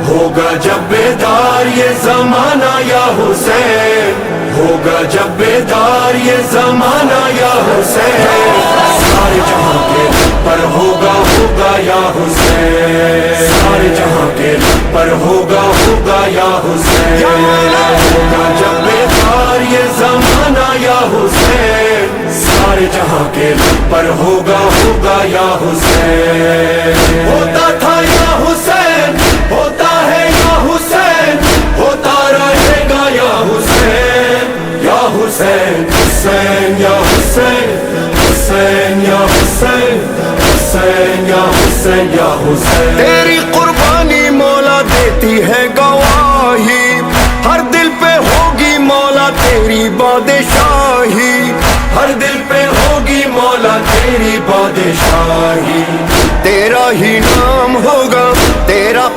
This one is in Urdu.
ہوگا جب بیدار یہ زمانہ یا حسین، ہوگا جب بیدار یہ زمانہ یا حسین، سارے جہاں کے لب پر ہوگا ہوگا یا حسین، سارے جہاں کے لب پر ہوگا ہوگا یا حسین، ہوگا جب بیدار یہ زمانہ یا حسین، سارے جہاں کے لب پر ہوگا ہوگا یا حسین، ہوتا تھا یا حسین، ہوتا ہے یا حسین، ہوتا رہے گا یا حسین، یا حسین، حسین یا حسین، حسین یا حسین، حسین یا حسین یا حسین، تیری قربانی مولا دیتی ہے گواہی، ہر دل پہ ہوگی مولا تیری بادشاہی، ہر دل پہ ہوگی مولا تیری بادشاہی، تیرا ہی نام ہوگا، تیرا